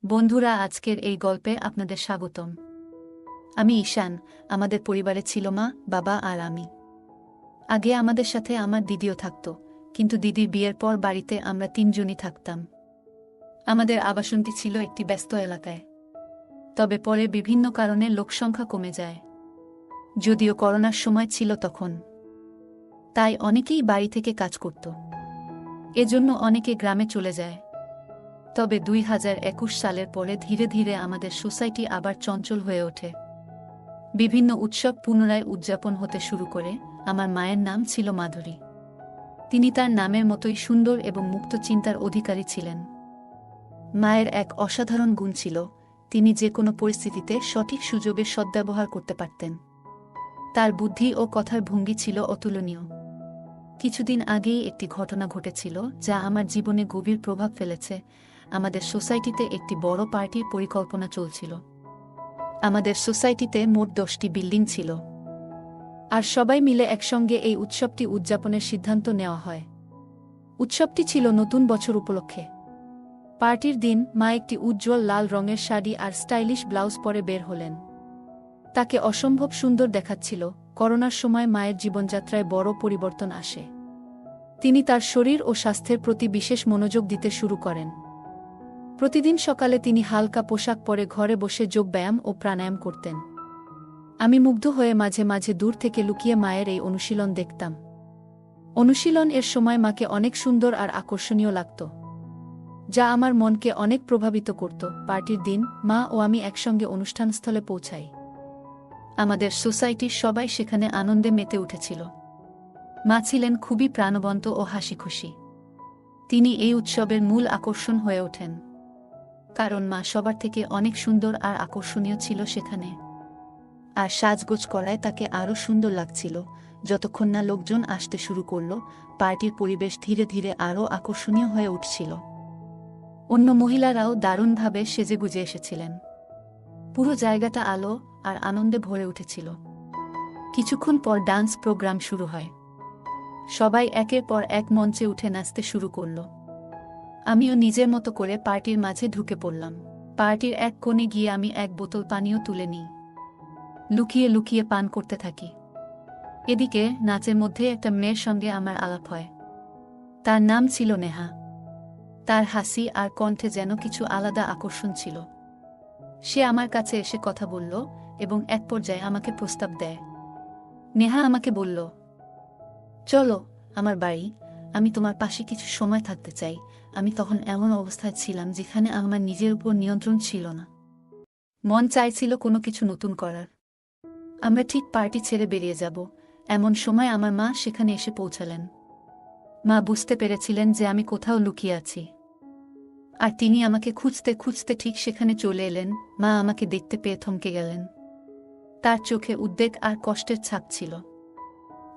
বন্ধুরা, আজকের এই গল্পে আপনাদের স্বাগতম। আমি ঈশান। আমাদের পরিবারে ছিল মা, বাবা আর আমি। আগে আমাদের সাথে আমার দিদিও থাকত, কিন্তু দিদির বিয়ের পর বাড়িতে আমরা তিনজনই থাকতাম। আমাদের আবাসনটি ছিল একটি ব্যস্ত এলাকায়। তবে পরে বিভিন্ন কারণে লোকসংখ্যা কমে যায়। যদিও করোনার সময় ছিল তখন, তাই অনেকেই বাড়ি থেকে কাজ করত। এজন্য অনেকে গ্রামে চলে যায়। তবে 2021 সালের পরে ধীরে ধীরে আমাদের সোসাইটি আবার চঞ্চল হয়ে ওঠে। বিভিন্ন উৎসব পুনরায় উদযাপন হতে শুরু করে। আমার মায়ের নাম ছিল মাধুরী। তিনি তার নামের মতোই সুন্দর এবং মুক্ত চিন্তার অধিকারী ছিলেন। মায়ের এক অসাধারণ গুণ ছিল, তিনি যে কোনো পরিস্থিতিতে সঠিক সুযোগের সদ্ব্যবহার করতে পারতেন। তার বুদ্ধি ও কথার ভঙ্গি ছিল অতুলনীয়। কিছুদিন আগেই একটি ঘটনা ঘটেছিল যা আমার জীবনে গভীর প্রভাব ফেলেছে। আমাদের সোসাইটিতে একটি বড় পার্টির পরিকল্পনা চলছিল। আমাদের সোসাইটিতে মোট 10টি বিল্ডিং ছিল, আর সবাই মিলে একসঙ্গে এই উৎসবটি উদযাপনের সিদ্ধান্ত নেওয়া হয়। উৎসবটি ছিল নতুন বছর উপলক্ষে। পার্টির দিন মা একটি উজ্জ্বল লাল রঙের শাড়ি আর স্টাইলিশ ব্লাউজ পরে বের হলেন। তাকে অসম্ভব সুন্দর দেখাচ্ছিল। করোনার সময় মায়ের জীবনযাত্রায় বড় পরিবর্তন আসে। তিনি তার শরীর ও স্বাস্থ্যের প্রতি বিশেষ মনোযোগ দিতে শুরু করেন। প্রতিদিন সকালে তিনি হালকা পোশাক পরে ঘরে বসে যোগব্যায়াম ও প্রাণায়াম করতেন। আমি মুগ্ধ হয়ে মাঝে মাঝে দূর থেকে লুকিয়ে মায়ের এই অনুশীলন দেখতাম। অনুশীলন এর সময় মাকে অনেক সুন্দর আর আকর্ষণীয় লাগত, যা আমার মনকে অনেক প্রভাবিত করত। পার্টির দিন মা ও আমি একসঙ্গে অনুষ্ঠানস্থলে পৌঁছাই। আমাদের সোসাইটির সবাই সেখানে আনন্দে মেতে উঠেছিল। মা ছিলেন খুবই প্রাণবন্ত ও হাসিখুশি। তিনি এই উৎসবের মূল আকর্ষণ হয়ে ওঠেন, কারণ মা সবার থেকে অনেক সুন্দর আর আকর্ষণীয় ছিল সেখানে। আর সাজগোজ করায় তাকে আরও সুন্দর লাগছিল। যতক্ষণ না লোকজন আসতে শুরু করল, পার্টির পরিবেশ ধীরে ধীরে আরও আকর্ষণীয় হয়ে উঠছিল। অন্য মহিলারাও দারুণভাবে সেজেগুজে এসেছিলেন। পুরো জায়গাটা আলো আর আনন্দে ভরে উঠেছিল। কিছুক্ষণ পর ডান্স প্রোগ্রাম শুরু হয়। সবাই একের পর এক মঞ্চে উঠে নাচতে শুরু করল। আমিও নিজের মতো করে পার্টির মাঝে ঢুকে পড়লাম। পার্টির এক কোণে গিয়ে আমি এক বোতল পানীয় তুলে নিই। লুকিয়ে লুকিয়ে পান করতে থাকি। এদিকে নাচের মধ্যে একটা মেয়ের সঙ্গে আমার আলাপ হয়। তার নাম ছিল নেহা। তার হাসি আর কণ্ঠে যেন কিছু আলাদা আকর্ষণ ছিল। সে আমার কাছে এসে কথা বলল এবং এক পর্যায়ে আমাকে প্রস্তাব দেয়। নেহা আমাকে বলল, চলো আমার বাড়ি, আমি তোমার পাশে কিছু সময় থাকতে চাই। আমি তখন এমন অবস্থায় ছিলাম যেখানে আমার নিজের উপর নিয়ন্ত্রণ ছিল না। মন চাইছিল কোনো কিছু নতুন করার। আমরা ঠিক পার্টি ছেড়ে বেরিয়ে যাব, এমন সময় আমার মা সেখানে এসে পৌঁছালেন। মা বুঝতে পেরেছিলেন যে আমি কোথাও লুকিয়ে আছি, আর তিনি আমাকে খুঁজতে খুঁজতে ঠিক সেখানে চলে এলেন। মা আমাকে দেখতে পেয়ে থমকে গেলেন। তার চোখে উদ্বেগ আর কষ্টের ছাপ ছিল।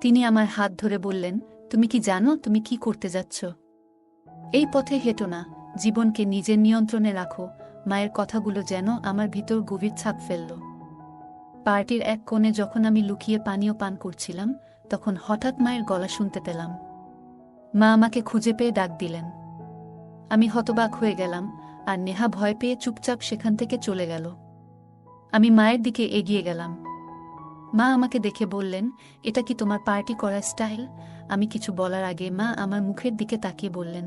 তিনি আমার হাত ধরে বললেন, তুমি কি জানো তুমি কি করতে যাচ্ছ? এই পথে হেঁটো না, জীবনকে নিজের নিয়ন্ত্রণে রাখো। মায়ের কথাগুলো যেন আমার ভিতর গভীর ছাপ ফেলল। পার্টির এক কোণে যখন আমি লুকিয়ে পানীয় পান করছিলাম, তখন হঠাৎ মায়ের গলা শুনতে পেলাম। মা আমাকে খুঁজে পেয়ে ডাক দিলেন। আমি হতবাক হয়ে গেলাম, আর নেহা ভয় পেয়ে চুপচাপ সেখান থেকে চলে গেল। আমি মায়ের দিকে এগিয়ে গেলাম। মা আমাকে দেখে বললেন, এটা কি তোমার পার্টি করার স্টাইল? আমি কিছু বলার আগে মা আমার মুখের দিকে তাকিয়ে বললেন,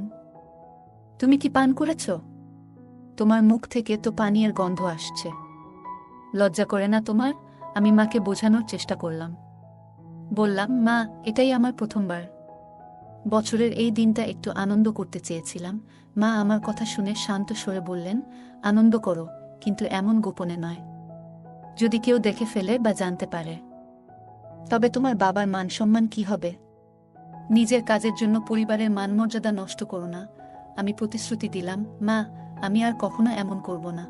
তুমি কি পান করেছ? তোমার মুখ থেকে তো পানীয়ের গন্ধ আসছে। লজ্জা করে না তোমার? আমি মাকে বোঝানোর চেষ্টা করলাম। বললাম, মা, এটাই আমার প্রথমবার। বছরের এই দিনটা একটু আনন্দ করতে চেয়েছিলাম। মা আমার কথা শুনে শান্ত স্বরে বললেন, আনন্দ করো, কিন্তু এমন গোপনে নয়। যদি কেউ দেখে ফেলে বা জানতে পারে, তবে তোমার বাবার মান সম্মান কি হবে? নিজের কাজের জন্য পরিবারের মানমর্যাদা নষ্ট করো না। আমি প্রতিশ্রুতি দিলাম, মা, আমি আর কখনো এমন করব না।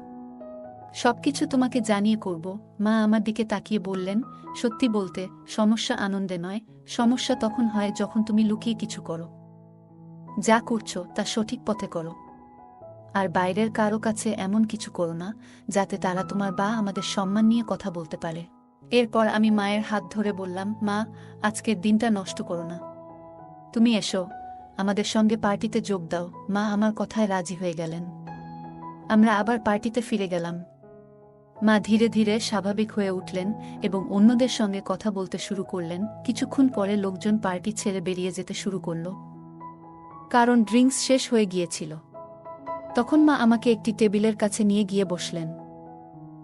সবকিছু তোমাকে জানিয়ে করব। মা আমার দিকে তাকিয়ে বললেন, সত্যি বলতে, সমস্যা আনন্দে নয়, সমস্যা তখন হয় যখন তুমি লুকিয়ে কিছু করো। যা করছো তা সঠিক পথে করো। আর বাইরের কারো কাছে এমন কিছু করো না যাতে তারা তোমার বা আমাদের সম্মান নিয়ে কথা বলতে পারে। এরপর আমি মায়ের হাত ধরে বললাম, মা, আজকের দিনটা নষ্ট করো না। তুমি এসো, আমাদের সঙ্গে পার্টিতে যোগ দাও। মা আমার কথায় রাজি হয়ে গেলেন। আমরা আবার পার্টিতে ফিরে গেলাম। মা ধীরে ধীরে স্বাভাবিক হয়ে উঠলেন এবং অন্যদের সঙ্গে কথা বলতে শুরু করলেন। কিছুক্ষণ পরে লোকজন পার্টি ছেড়ে বেরিয়ে যেতে শুরু করল, কারণ ড্রিঙ্কস শেষ হয়ে গিয়েছিল। তখন মা আমাকে একটি টেবিলের কাছে নিয়ে গিয়ে বসলেন।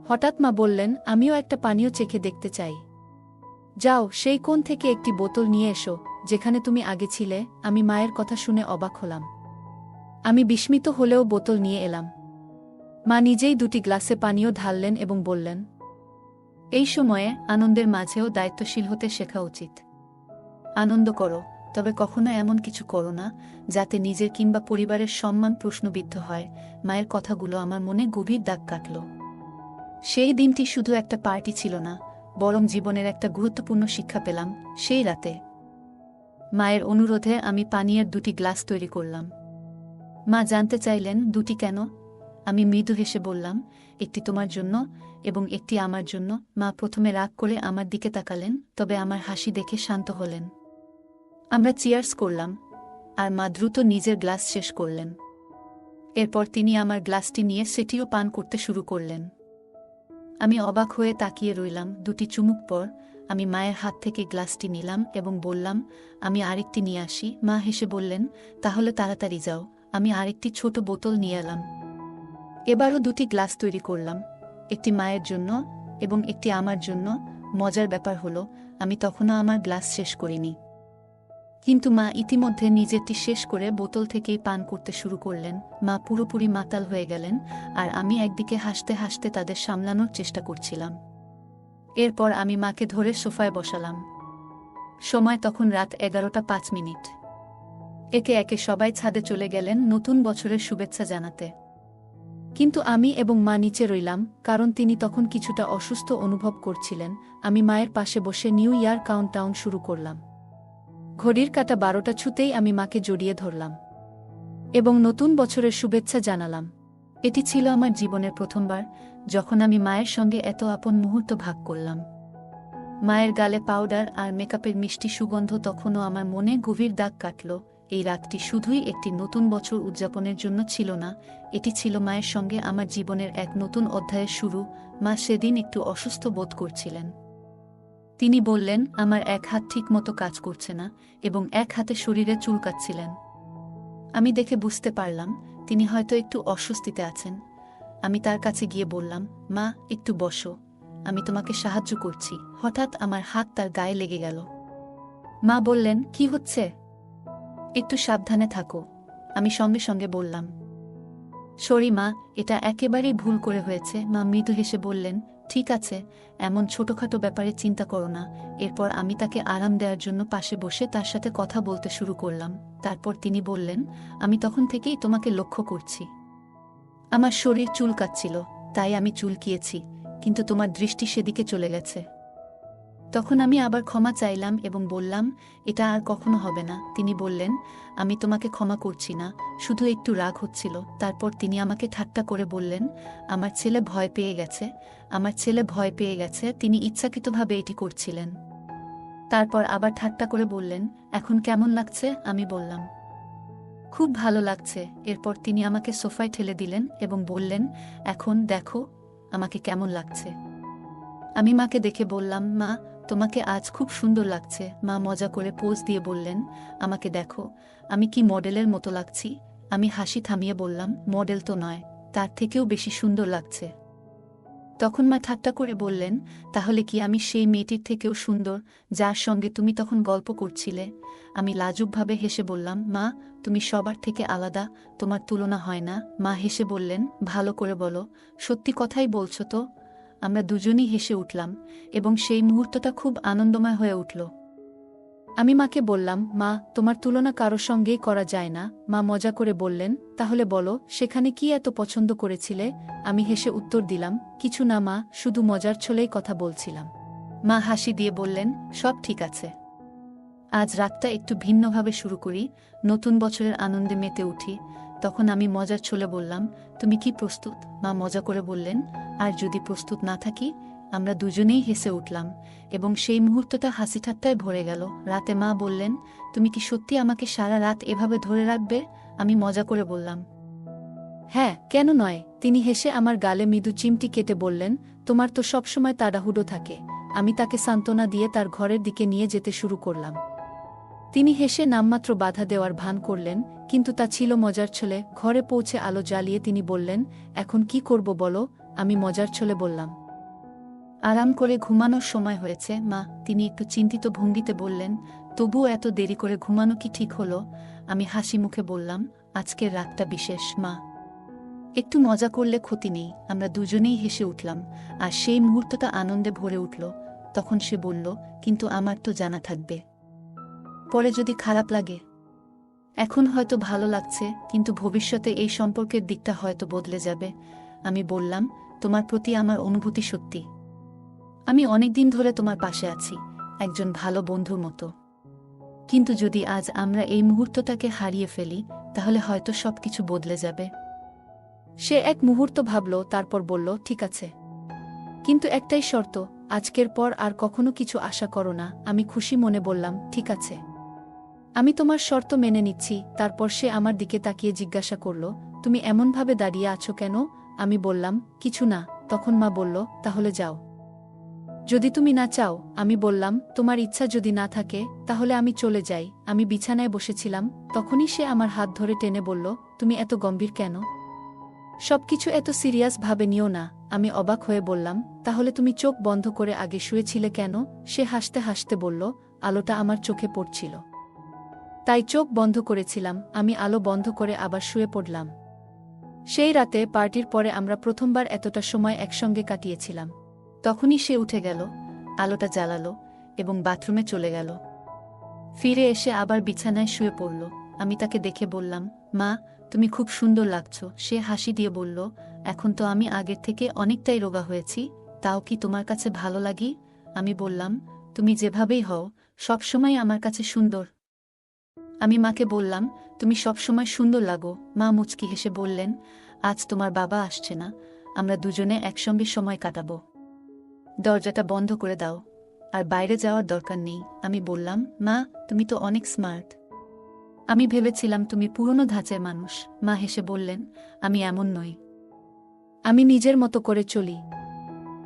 হঠাৎ মা বললেন, আমিও একটা পানীয় চেখে দেখতে চাই। যাও, সেই কোণ থেকে একটি বোতল নিয়ে এসো, যেখানে তুমি আগে ছিলে। আমি মায়ের কথা শুনে অবাক হলাম। আমি বিস্মিত হলেও বোতল নিয়ে এলাম। মা নিজেই দুটি গ্লাসে পানীয় ঢাললেন এবং বললেন, এই সময়ে আনন্দের মাঝেও দায়িত্বশীল হতে শেখা উচিত। আনন্দ করো, তবে কখনো এমন কিছু করো না যাতে নিজের কিংবা পরিবারের সম্মান প্রশ্নবিদ্ধ হয়। মায়ের কথাগুলো আমার মনে গভীর দাগ কাটল। সেই দিনটি শুধু একটা পার্টি ছিল না, বরং জীবনের একটা গুরুত্বপূর্ণ শিক্ষা পেলাম সেই রাতে। মায়ের অনুরোধে আমি পানীয়ের দুটি গ্লাস তৈরি করলাম। মা জানতে চাইলেন, দুটি কেন? আমি মৃদু হেসে বললাম, একটি তোমার জন্য এবং একটি আমার জন্য। মা প্রথমে রাগ করে আমার দিকে তাকালেন, তবে আমার হাসি দেখে শান্ত হলেন। আমরা চিয়ার্স করলাম, আর মা দ্রুত নিজের গ্লাস শেষ করলেন। এরপর তিনি আমার গ্লাসটি নিয়ে সেটিও পান করতে শুরু করলেন। আমি অবাক হয়ে তাকিয়ে রইলাম। দুটি চুমুক পর আমি মায়ের হাত থেকে গ্লাসটি নিলাম এবং বললাম, আমি আরেকটি নিয়ে আসি। মা হেসে বললেন, তাহলে তাড়াতাড়ি যাও। আমি আরেকটি ছোট বোতল নিয়ে এলাম। এবারও দুটি গ্লাস তৈরি করলাম, একটি মায়ের জন্য এবং একটি আমার জন্য। মজার ব্যাপার হলো, আমি তখনও আমার গ্লাস শেষ করিনি, কিন্তু মা ইতিমধ্যে নিজেরটি শেষ করে বোতল থেকেই পান করতে শুরু করলেন। মা পুরোপুরি মাতাল হয়ে গেলেন, আর আমি একদিকে হাসতে হাসতে তাদের সামলানোর চেষ্টা করছিলাম। এরপর আমি মাকে ধরে সোফায় বসালাম। সময় তখন রাত 11:05। একে একে সবাই ছাদে চলে গেলেন নতুন বছরের শুভেচ্ছা জানাতে, কিন্তু আমি এবং মা নিচে রইলাম, কারণ তিনি তখন কিছুটা অসুস্থ অনুভব করছিলেন। আমি মায়ের পাশে বসে নিউ ইয়ার কাউন্টডাউন শুরু করলাম। ঘড়ির কাঁটা 12টা ছুঁতেই আমি মাকে জড়িয়ে ধরলাম এবং নতুন বছরের শুভেচ্ছা জানালাম। এটি ছিল আমার জীবনের প্রথমবার যখন আমি মায়ের সঙ্গে এত আপন মুহূর্ত ভাগ করলাম। মায়ের গালে পাউডার আর মেকআপের মিষ্টি সুগন্ধ তখনও আমার মনে গভীর দাগ কাটল। এই রাতটি শুধুই একটি নতুন বছর উদযাপনের জন্য ছিল না, এটি ছিল মায়ের সঙ্গে আমার জীবনের এক নতুন অধ্যায়ের শুরু। মা সেদিন একটু অসুস্থ বোধ করছিলেন। তিনি বললেন, আমার এক হাত ঠিক মতো কাজ করছে না এবং এক হাতে শরীরে চুলকাচ্ছিলেন। আমি দেখে বুঝতে পারলাম তিনি হয়তো একটু অস্বস্তিতে আছেন। আমি তার কাছে গিয়ে বললাম, মা, একটু বসো, আমি তোমাকে সাহায্য করছি। হঠাৎ আমার হাত তার গায়ে লেগে গেল। মা বললেন, কি হচ্ছে? একটু সাবধানে থাকো। আমি সঙ্গে সঙ্গে বললাম, সরি মা, এটা একেবারেই ভুল করে হয়েছে। মা মৃদু হেসে বললেন, ঠিক আছে, এমন ছোটখাটো ব্যাপারে চিন্তা করো না। এরপর আমি তাকে আরাম দেওয়ার জন্য পাশে বসে তার সাথে কথা বলতে শুরু করলাম। তারপর তিনি বললেন, আমি তখন থেকেই তোমাকে লক্ষ্য করছি। আমার শরীর চুলকাচ্ছিল, তাই আমি চুলকিয়েছি, কিন্তু তোমার দৃষ্টি সেদিকে চলে গেছে। তখন আমি আবার ক্ষমা চাইলাম এবং বললাম, এটা আর কখনো হবে না। তিনি বললেন, আমি তোমাকে ক্ষমা করছি না, শুধু একটু রাগ হচ্ছিল। তারপর তিনি আমাকে ঠাট্টা করে বললেন, আমার ছেলে ভয় পেয়ে গেছে, আমার ছেলে ভয় পেয়ে গেছে, তিনি ইচ্ছাকৃতভাবে এটি করছিলেন। তারপর আবার ঠাট্টা করে বললেন, এখন কেমন লাগছে? আমি বললাম, খুব ভালো লাগছে। এরপর তিনি আমাকে সোফায় ঠেলে দিলেন এবং বললেন, এখন দেখো আমাকে কেমন লাগছে। আমি মাকে দেখে বললাম, মা, তোমাকে আজ খুব সুন্দর লাগছে। মা মজা করে পোজ দিয়ে বললেন, আমাকে দেখো, আমি কি মডেলের মতো লাগছি? আমি হাসি থামিয়ে বললাম, মডেল তো নয়, তার থেকেও বেশি সুন্দর লাগছে। তখন মা ঠাট্টা করে বললেন, তাহলে কি আমি সেই মেয়েটির থেকেও সুন্দর যার সঙ্গে তুমি তখন গল্প করছিলে? আমি লাজুকভাবে হেসে বললাম, মা, তুমি সবার থেকে আলাদা, তোমার তুলনা হয় না। মা হেসে বললেন, ভালো করে বলো, সত্যি কথাই বলছো তো? আমরা দুজনই হেসে উঠলাম এবং সেই মুহূর্তটা খুব আনন্দময় হয়ে উঠল। আমি মাকে বললাম, মা, তোমার তুলনা কারো সঙ্গেই করা যায় না। মা মজা করে বললেন, তাহলে বলো, সেখানে কি এত পছন্দ করেছিলে? আমি হেসে উত্তর দিলাম, কিছু না মা, শুধু মজার ছলেই কথা বলছিলাম। মা হাসি দিয়ে বললেন, সব ঠিক আছে, আজ রাতটা একটু ভিন্নভাবে শুরু করি, নতুন বছরের আনন্দে মেতে উঠি। তখন আমি মজার ছলে বললাম, তুমি কি প্রস্তুত? মা মজা করে বললেন, আর যদি প্রস্তুত না থাকি? আমরা দুজনেই হেসে উঠলাম এবং সেই মুহূর্তটা হাসি ঠাট্টায় ভরে গেল। রাতে মা বললেন, তুমি কি সত্যি আমাকে সারা রাত এভাবে ধরে রাখবে? আমি মজা করে বললাম, হ্যাঁ, কেন নয়? তিনি হেসে আমার গালে মৃদু চিমটি কেটে বললেন, তোমার তো সবসময় তাড়াহুড়ো থাকে। আমি তাকে সান্ত্বনা দিয়ে তার ঘরের দিকে নিয়ে যেতে শুরু করলাম। তিনি হেসে নামমাত্র বাধা দেওয়ার ভান করলেন, কিন্তু তা ছিল মজার ছলে। ঘরে পৌঁছে আলো জ্বালিয়ে তিনি বললেন, এখন কি করব বলো? আমি মজার ছলে বললাম, আরাম করে ঘুমানোর সময় হয়েছে মা। তিনি একটু চিন্তিত ভঙ্গিতে বললেন, তবুও এত দেরি করে ঘুমানো কি ঠিক হলো? আমি হাসি মুখে বললাম, আজকের রাতটা বিশেষ মা, একটু মজা করলে ক্ষতি নেই। আমরা দুজনেই হেসে উঠলাম, আর সেই মুহূর্তটা আনন্দে ভরে উঠল। তখন সে বলল, কিন্তু আমার তো জানা থাকবে, পরে যদি খারাপ লাগে। এখন হয়তো ভালো লাগছে, কিন্তু ভবিষ্যতে এই সম্পর্কের দিকটা হয়তো বদলে যাবে। আমি বললাম, তোমার প্রতি আমার অনুভূতি সত্যি। আমি অনেকদিন ধরে তোমার পাশে আছি, একজন ভালো বন্ধুর মতো। কিন্তু যদি আজ আমরা এই মুহূর্তটাকে হারিয়ে ফেলি, তাহলে হয়তো সবকিছু বদলে যাবে। সে এক মুহূর্ত ভাবল, তারপর বলল, ঠিক আছে, কিন্তু একটাই শর্ত, আজকের পর আর কখনো কিছু আশা করো না। আমি খুশি মনে বললাম, ঠিক আছে, আমি তোমার শর্ত মেনে নিচ্ছি। তারপর সে আমার দিকে তাকিয়ে জিজ্ঞাসা করল, তুমি এমনভাবে দাঁড়িয়ে আছো কেন? আমি বললাম, কিছু না। তখন মা বলল, তাহলে যাও, যদি তুমি না চাও। আমি বললাম, তোমার ইচ্ছা যদি না থাকে, তাহলে আমি চলে যাই। আমি বিছানায় বসেছিলাম, তখনই সে আমার হাত ধরে টেনে বলল, তুমি এত গম্ভীর কেন? সবকিছু এত সিরিয়াস ভাবে নিও না। আমি অবাক হয়ে বললাম, তাহলে তুমি চোখ বন্ধ করে আগে শুয়েছিলে কেন? সে হাসতে হাসতে বলল, আলোটা আমার চোখে পড়ছিল, তাই চোখ বন্ধ করেছিলাম। আমি আলো বন্ধ করে আবার শুয়ে পড়লাম। সেই রাতে পার্টির পরে আমরা প্রথমবার এতটা সময় একসঙ্গে কাটিয়েছিলাম। তখনই সে উঠে গেল, আলোটা জ্বালালো এবং বাথরুমে চলে গেল। ফিরে এসে আবার বিছানায় শুয়ে পড়ল। আমি তাকে দেখে বললাম, মা, তুমি খুব সুন্দর লাগছো। সে হাসি দিয়ে বলল, এখন তো আমি আগের থেকে অনেকটাই রোগা হয়েছি, তাও কি তোমার কাছে ভালো লাগি? আমি বললাম, তুমি যেভাবেই হও, সবসময় আমার কাছে সুন্দর। আমি মাকে বললাম, তুমি সবসময় সুন্দর লাগো। মা মুচকি হেসে বললেন, আজ তোমার বাবা আসছে না, আমরা দুজনে একসঙ্গে সময় কাটাবো। দরজাটা বন্ধ করে দাও, আর বাইরে যাওয়ার দরকার নেই। আমি বললাম, মা, তুমি তো অনেক স্মার্ট। আমি ভেবেছিলাম তুমি পুরনো ধাঁচের মানুষ। মা হেসে বললেন, আমি এমন নই, আমি নিজের মতো করে চলি।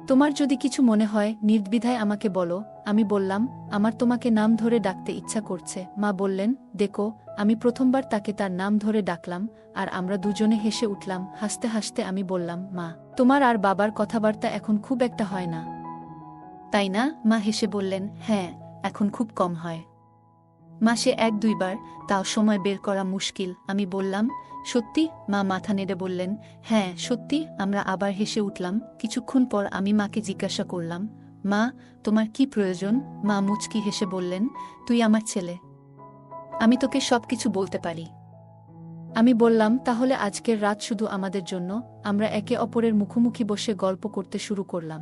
তোমার যদি কিছু মনে হয়, নির্দ্বিধায় আমাকে বলো। আমি বললাম, আমার তোমাকে নাম ধরে ডাকতে ইচ্ছা করছে। মা বললেন, দেখো। আমি প্রথমবার তাকে তার নাম ধরে ডাকলাম, আর আমরা দুজনে হেসে উঠলাম। হাসতে হাসতে আমি বললাম, মা, তোমার আর বাবার কথাবার্তা এখন খুব একটা হয় না, তাই না? মা হেসে বললেন, হ্যাঁ, এখন খুব কম হয়। মাসে 1-2 বার, তাও সময় বের করা মুশকিল। আমি বললাম, সত্যি? মা মাথা নেড়ে বললেন, হ্যাঁ সত্যি। আমরা আবার হেসে উঠলাম। কিছুক্ষণ পর আমি মাকে জিজ্ঞাসা করলাম, মা, তোমার কি প্রয়োজন? মা মুচকি হেসে বললেন, তুই আমার ছেলে, আমি তোকে সবকিছু বলতে পারি। আমি বললাম, তাহলে আজকের রাত শুধু আমাদের জন্য। আমরা একে অপরের মুখোমুখি বসে গল্প করতে শুরু করলাম।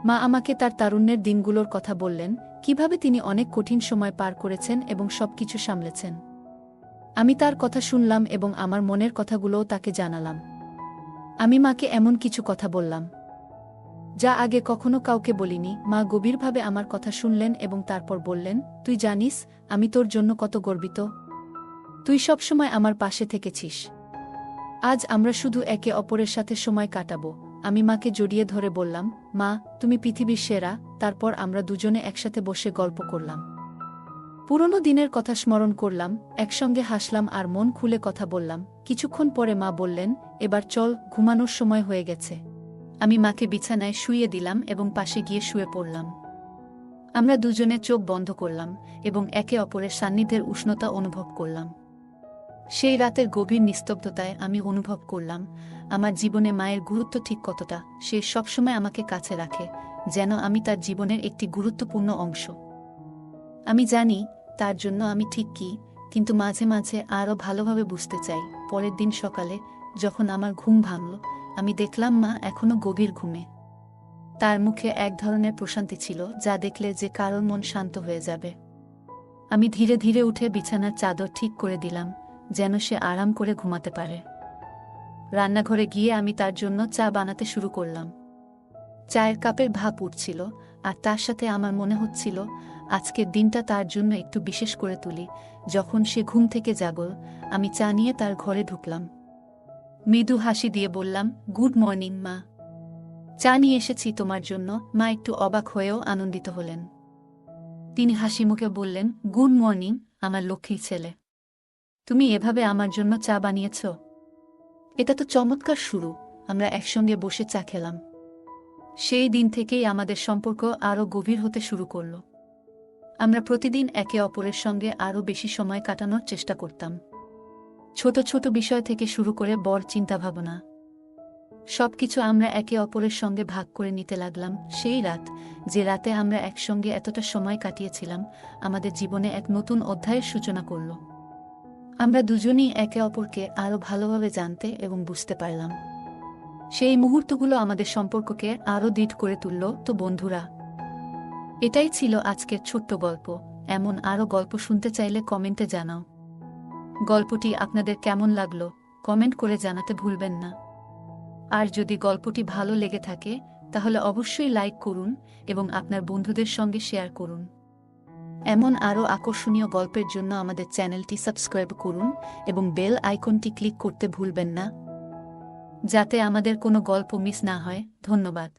মা আমাকে তার তারুণ্যের দিনগুলোর কথা বললেন, কিভাবে তিনি অনেক কঠিন সময় পার করেছেন এবং সবকিছু সামলেছেন। আমি তার কথা শুনলাম এবং আমার মনের কথাগুলোও তাকে জানালাম। আমি মাকে এমন কিছু কথা বললাম, যা আগে কখনো কাউকে বলিনি। মা গভীরভাবে আমার কথা শুনলেন এবং তারপর বললেন, তুই জানিস আমি তোর জন্য কত গর্বিত। তুই সবসময় আমার পাশে থেকেছিস। আজ আমরা শুধু একে অপরের সাথে সময় কাটাবো। আমি মাকে জড়িয়ে ধরে বললাম, মা, তুমি পৃথিবীর সেরা। তারপর আমরা দুজনে একসাথে বসে গল্প করলাম, পুরনো দিনের কথা স্মরণ করলাম, একসঙ্গে হাসলাম আর মন খুলে কথা বললাম। কিছুক্ষণ পরে মা বললেন, এবার চল, ঘুমানোর সময় হয়ে গেছে। আমি মাকে বিছানায় শুইয়ে দিলাম এবং পাশে গিয়ে শুয়ে পড়লাম। আমরা দুজনে চোখ বন্ধ করলাম এবং একে অপরের সান্নিধ্যের উষ্ণতা অনুভব করলাম। সেই রাতের গভীর নিস্তব্ধতায় আমি অনুভব করলাম, আমার জীবনে মায়ের গুরুত্ব ঠিক কতটা। সে সবসময় আমাকে কাছে রাখে, যেন আমি তার জীবনের একটি গুরুত্বপূর্ণ অংশ। আমি জানি তার জন্য আমি ঠিক কি, কিন্তু মাঝে মাঝে আরও ভালোভাবে বুঝতে চাই। পরের দিন সকালে যখন আমার ঘুম ভাঙল, আমি দেখলাম মা এখনো গভীর ঘুমে। তার মুখে এক ধরনের প্রশান্তি ছিল, যা দেখলে যে কারোর মন শান্ত হয়ে যাবে। আমি ধীরে ধীরে উঠে বিছানার চাদর ঠিক করে দিলাম, যেন সে আরাম করে ঘুমাতে পারে। রান্নাঘরে গিয়ে আমি তার জন্য চা বানাতে শুরু করলাম। চায়ের কাপের ভাপ উঠছিল, আর তার সাথে আমার মনে হচ্ছিল আজকের দিনটা তার জন্য একটু বিশেষ করে তুলি। যখন সে ঘুম থেকে জাগল, আমি চা নিয়ে তার ঘরে ঢুকলাম। মৃদু হাসি দিয়ে বললাম, গুড মর্নিং মা। চা নিয়ে এসেছি তোমার জন্য। মা একটু অবাক হয়েও আনন্দিত হলেন। তিনি হাসিমুখে বললেন, গুড মর্নিং আমার লক্ষ্মীর ছেলে। তুমি এভাবে আমার জন্য চা বানিয়েছ? এটা তো চমৎকার শুরু। আমরা একসঙ্গে বসে চা খেলাম। সেই দিন থেকেই আমাদের সম্পর্ক আরও গভীর হতে শুরু করল। আমরা প্রতিদিন একে অপরের সঙ্গে আরও বেশি সময় কাটানোর চেষ্টা করতাম। ছোট ছোট বিষয় থেকে শুরু করে বড় চিন্তাভাবনা, সবকিছু আমরা একে অপরের সঙ্গে ভাগ করে নিতে লাগলাম। সেই রাত, যে রাতে আমরা একসঙ্গে এতটা সময় কাটিয়েছিলাম, আমাদের জীবনে এক নতুন অধ্যায়ের সূচনা করল। আমরা দুজনই একে অপরকে আরও ভালোভাবে জানতে এবং বুঝতে পারলাম। সেই মুহূর্তগুলো আমাদের সম্পর্ককে আরও দৃঢ় করে তুলল। তো বন্ধুরা, এটাই ছিল আজকের ছোট্ট গল্প। এমন আরও গল্প শুনতে চাইলে কমেন্টে জানাও। গল্পটি আপনাদের কেমন লাগলো কমেন্ট করে জানাতে ভুলবেন না। আর যদি গল্পটি ভালো লেগে থাকে তাহলে অবশ্যই লাইক করুন এবং আপনার বন্ধুদের সঙ্গে শেয়ার করুন। এমন আরও আকর্ষণীয় গল্পের জন্য আমাদের চ্যানেলটি সাবস্ক্রাইব করুন এবং বেল আইকনটি ক্লিক করতে ভুলবেন না, যাতে আমাদের কোনো গল্প মিস না হয়। ধন্যবাদ।